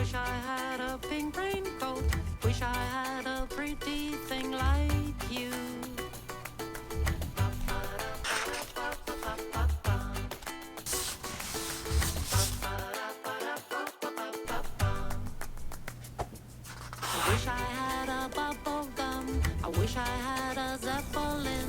Wish I had a pink raincoat. Wish I had a pretty thing like you. Wish I had a bubble gum. I wish I had a Zeppelin.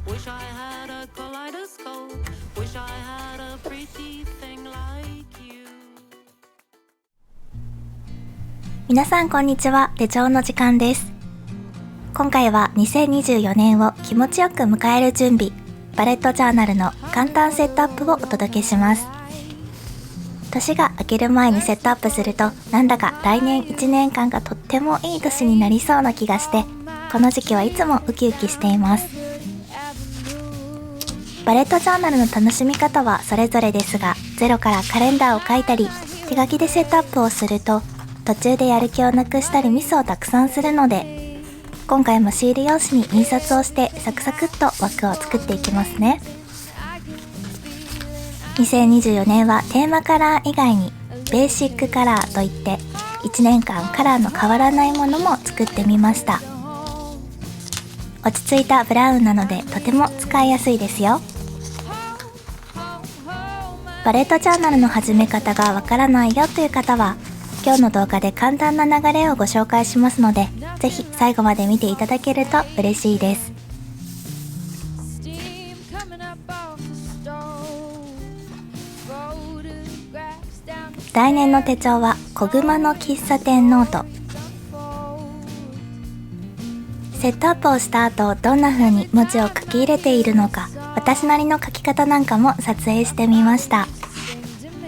Wish I had a kaleidoscope. Wish I had a pretty thing like you. 皆さんこんにちは。手帳の時間です。今回は2024年を気持ちよく迎える準備、バレットジャーナルの簡単セットアップをお届けします。年が明ける前にセットアップすると、なんだか来年1年間がとってもいい年になりそうな気がして、この時期はいつもウキウキしています。バレットジャーナルの楽しみ方はそれぞれですが、ゼロからカレンダーを書いたり、手書きでセットアップをすると、途中でやる気をなくしたりミスをたくさんするので、今回もシール用紙に印刷をしてサクサクっと枠を作っていきますね。2024年はテーマカラー以外にベーシックカラーといって1年間カラーの変わらないものも作ってみました。落ち着いたブラウンなのでとても使いやすいですよ。バレットジャーナルの始め方がわからないよという方は今日の動画で簡単な流れをご紹介しますので、ぜひ最後まで見ていただけると嬉しいです。来年の手帳は小熊の喫茶店ノート。セットアップをした後、どんな風に文字を書き入れているのか、私なりの書き方なんかも撮影してみました。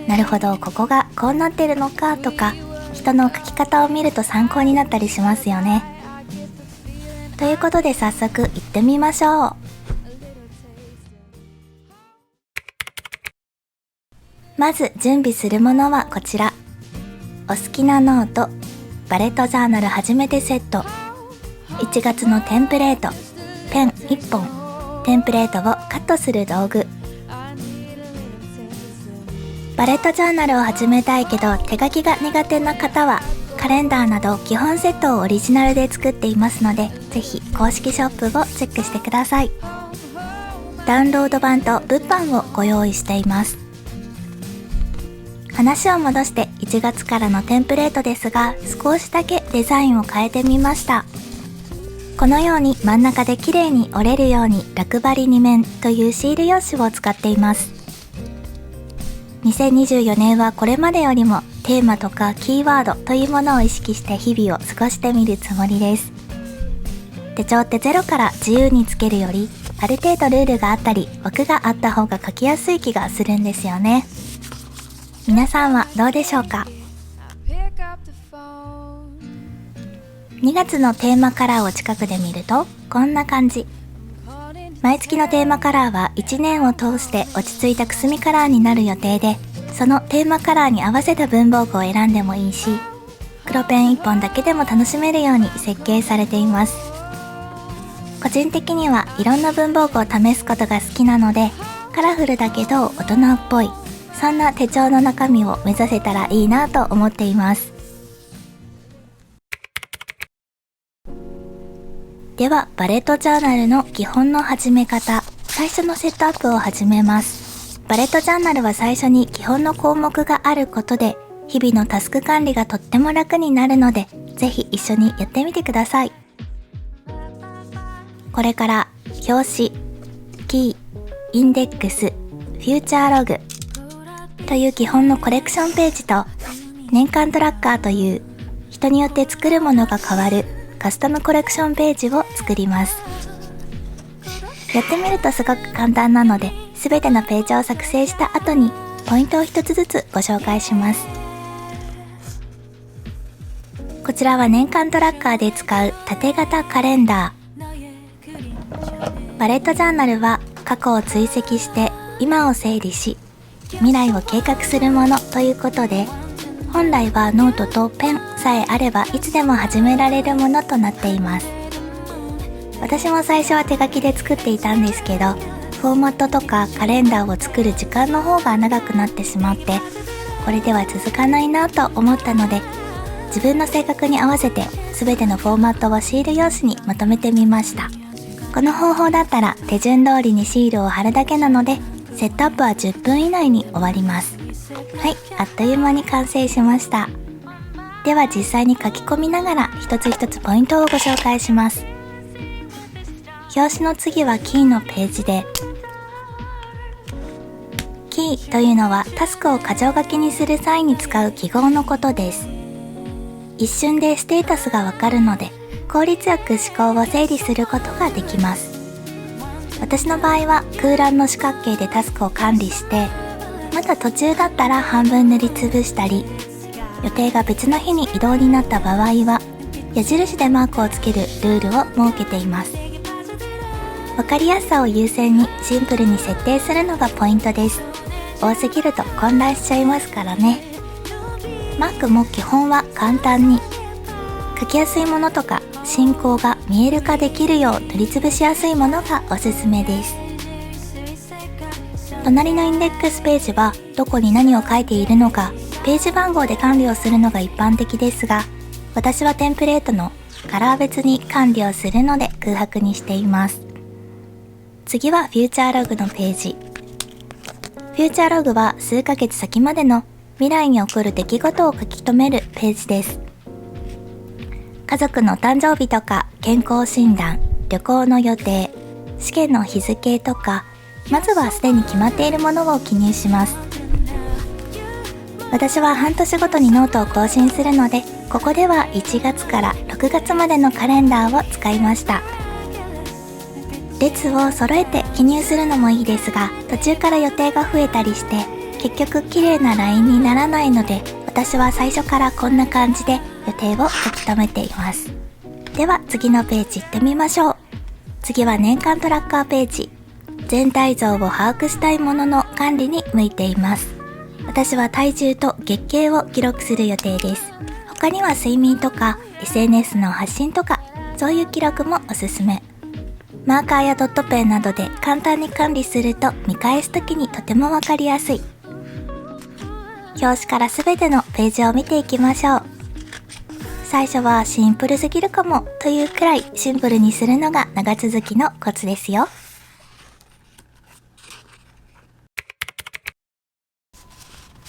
なるほど、ここがこうなってるのかとか、人の書き方を見ると参考になったりしますよね。ということで早速行ってみましょう。まず準備するものはこちら。お好きなノート、バレットジャーナル初めてセット、1月のテンプレート、ペン1本、テンプレートをカットする道具。バレットジャーナルを始めたいけど手書きが苦手な方は、カレンダーなど基本セットをオリジナルで作っていますので、ぜひ公式ショップをチェックしてください。ダウンロード版と物販をご用意しています。話を戻して1月からのテンプレートですが、少しだけデザインを変えてみました。このように真ん中で綺麗に折れるように落張り2面というシール用紙を使っています。2024年はこれまでよりもテーマとかキーワードというものを意識して日々を過ごしてみるつもりです。手帳ってゼロから自由につけるより、ある程度ルールがあったり枠があった方が書きやすい気がするんですよね。皆さんはどうでしょうか。2月のテーマカラーを近くで見るとこんな感じ。毎月のテーマカラーは1年を通して落ち着いたくすみカラーになる予定で、そのテーマカラーに合わせた文房具を選んでもいいし、黒ペン1本だけでも楽しめるように設計されています。個人的にはいろんな文房具を試すことが好きなので、カラフルだけど大人っぽい、そんな手帳の中身を目指せたらいいなと思っています。ではバレットジャーナルの基本の始め方、最初のセットアップを始めます。バレットジャーナルは最初に基本の項目があることで、日々のタスク管理がとっても楽になるので、ぜひ一緒にやってみてください。これから表紙、キー、インデックス、フューチャーログという基本のコレクションページと、年間トラッカーという人によって作るものが変わるカスタムコレクションページを作ります。やってみるとすごく簡単なので、すべてのページを作成した後にポイントを一つずつご紹介します。こちらは年間トラッカーで使う縦型カレンダー。バレットジャーナルは過去を追跡して今を整理し、未来を計画するものということで、本来はノートとペンさえあればいつでも始められるものとなっています。私も最初は手書きで作っていたんですけど、フォーマットとかカレンダーを作る時間の方が長くなってしまって、これでは続かないなと思ったので、自分の性格に合わせて全てのフォーマットをシール用紙にまとめてみました。この方法だったら手順通りにシールを貼るだけなので、セットアップは10分以内に終わります。はい、あっという間に完成しました。では実際に書き込みながら一つ一つポイントをご紹介します。表紙の次はキーのページで、キーというのはタスクを箇条書きにする際に使う記号のことです。一瞬でステータスがわかるので、効率よく思考を整理することができます。私の場合は空欄の四角形でタスクを管理して、まだ途中だったら半分塗りつぶしたり、予定が別の日に移動になった場合は矢印でマークをつけるルールを設けています。わかりやすさを優先にシンプルに設定するのがポイントです。多すぎると混乱しちゃいますからね。マークも基本は簡単に、書きやすいものとか進行が見える化できるよう塗りつぶしやすいものがおすすめです。隣のインデックスページはどこに何を書いているのかページ番号で管理をするのが一般的ですが、私はテンプレートのカラー別に管理をするので空白にしています。次はフューチャーログのページ。フューチャーログは数ヶ月先までの未来に起こる出来事を書き留めるページです。家族の誕生日とか健康診断、旅行の予定、試験の日付とか、まずはすでに決まっているものを記入します。私は半年ごとにノートを更新するので、ここでは1月から6月までのカレンダーを使いました。列を揃えて記入するのもいいですが、途中から予定が増えたりして結局綺麗なラインにならないので、私は最初からこんな感じで予定を書き留めています。では次のページ行ってみましょう。次は年間トラッカーページ。全体像を把握したいものの管理に向いています。私は体重と月経を記録する予定です。他には睡眠とか SNS の発信とか、そういう記録もおすすめ。マーカーやドットペンなどで簡単に管理すると見返すときにとてもわかりやすい。表紙からすべてのページを見ていきましょう。最初はシンプルすぎるかもというくらいシンプルにするのが長続きのコツですよ。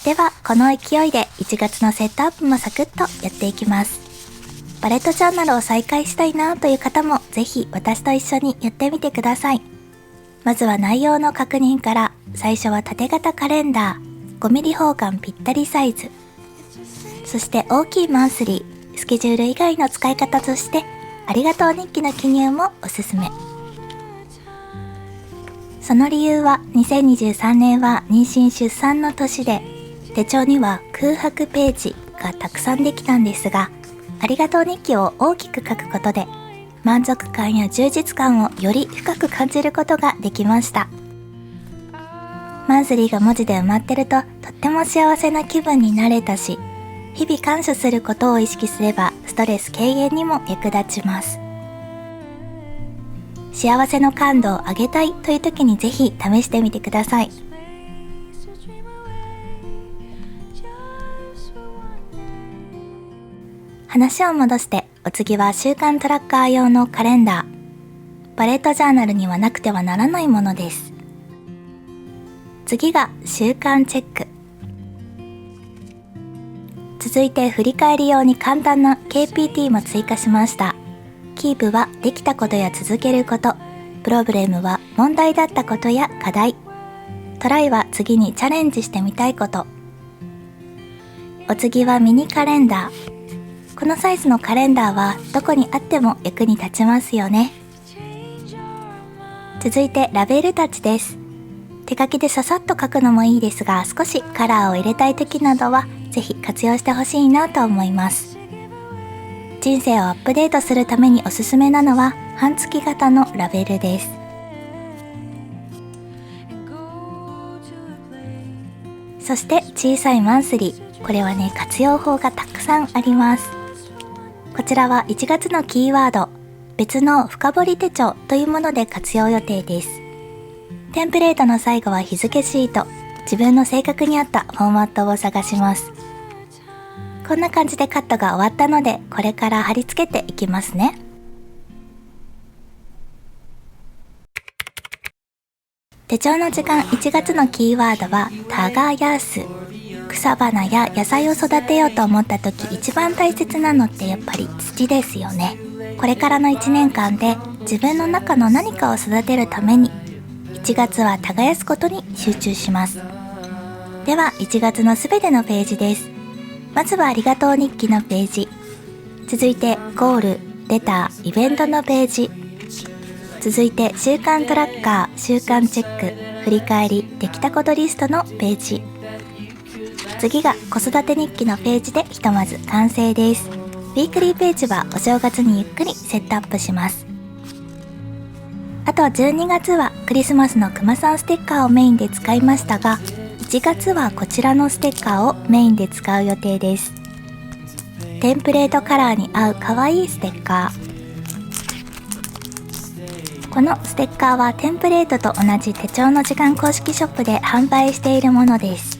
ではこの勢いで1月のセットアップもサクッとやっていきます。バレットジャーナルを再開したいなという方もぜひ私と一緒にやってみてください。まずは内容の確認から。最初は縦型カレンダー、5ミリ方眼ぴったりサイズ、そして大きいマンスリー、スケジュール以外の使い方としてありがとう日記の記入もおすすめ。その理由は2023年は妊娠出産の年で、手帳には空白ページがたくさんできたんですが、ありがとう日記を大きく書くことで満足感や充実感をより深く感じることができました。マンスリーが文字で埋まってるととっても幸せな気分になれたし、日々感謝することを意識すればストレス軽減にも役立ちます。幸せの感度を上げたいという時にぜひ試してみてください。話を戻して、お次は週間トラッカー用のカレンダー。バレットジャーナルにはなくてはならないものです。次が週間チェック。続いて振り返り用に簡単な KPT も追加しました。キープはできたことや続けること、プロブレムは問題だったことや課題、トライは次にチャレンジしてみたいこと。お次はミニカレンダー。このサイズのカレンダーはどこにあっても役に立ちますよね。続いてラベルタッチです。手書きでささっと書くのもいいですが、少しカラーを入れたい時などはぜひ活用してほしいなと思います。人生をアップデートするためにおすすめなのは半月型のラベルです。そして小さいマンスリー、これはね、活用法がたくさんあります。こちらは1月のキーワード、別の深掘り手帳というもので活用予定です。テンプレートの最後は日付シート、自分の性格に合ったフォーマットを探します。こんな感じでカットが終わったので、これから貼り付けていきますね。手帳の時間1月のキーワードは耕す。草花や野菜を育てようと思った時、一番大切なのってやっぱり土ですよね。これからの1年間で自分の中の何かを育てるために、1月は耕すことに集中します。では1月のすべてのページです。まずはありがとう日記のページ、続いてゴール、レター、イベントのページ、続いて週間トラッカー、週間チェック、振り返り、できたことリストのページ、次が子育て日記のページでひとまず完成です。ウィークリーページはお正月にゆっくりセットアップします。あと12月はクリスマスのくまさんステッカーをメインで使いましたが、1月はこちらのステッカーをメインで使う予定です。テンプレートカラーに合うかわいいステッカー。このステッカーはテンプレートと同じ手帳の時間公式ショップで販売しているものです。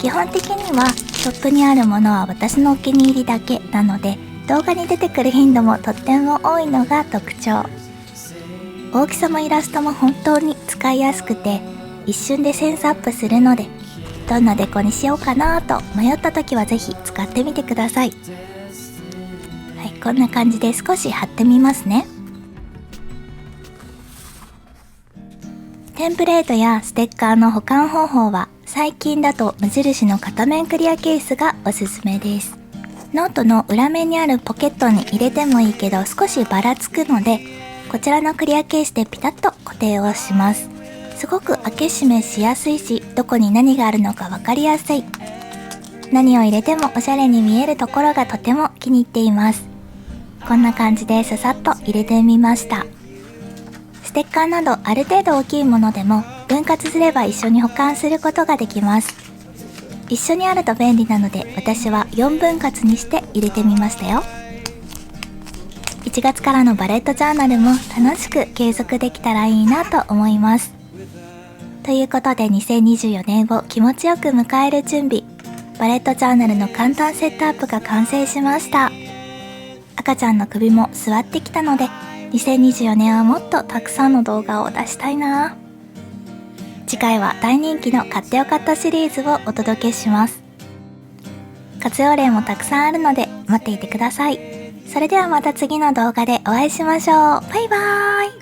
基本的にはショップにあるものは私のお気に入りだけなので、動画に出てくる頻度もとっても多いのが特徴。大きさもイラストも本当に使いやすくて、一瞬でセンスアップするので、どんなデコにしようかなと迷った時はぜひ使ってみてください。はい、こんな感じで少し貼ってみますね。テンプレートやステッカーの保管方法は、最近だと無印の片面クリアケースがおすすめです。ノートの裏面にあるポケットに入れてもいいけど少しばらつくので、こちらのクリアケースでピタッと固定をします。すごく開け閉めしやすいし、どこに何があるのかわかりやすい。何を入れてもおしゃれに見えるところがとても気に入っています。こんな感じでささっと入れてみました。ステッカーなどある程度大きいものでも分割すれば一緒に保管することができます。一緒にあると便利なので、私は4分割にして入れてみましたよ。1月からのバレットジャーナルも楽しく継続できたらいいなと思います。ということで2024年を気持ちよく迎える準備、バレットジャーナルの簡単セットアップが完成しました。赤ちゃんの首も座ってきたので、2024年はもっとたくさんの動画を出したいな。次回は大人気の買ってよかったシリーズをお届けします。活用例もたくさんあるので待っていてください。それではまた次の動画でお会いしましょう。バイバーイ。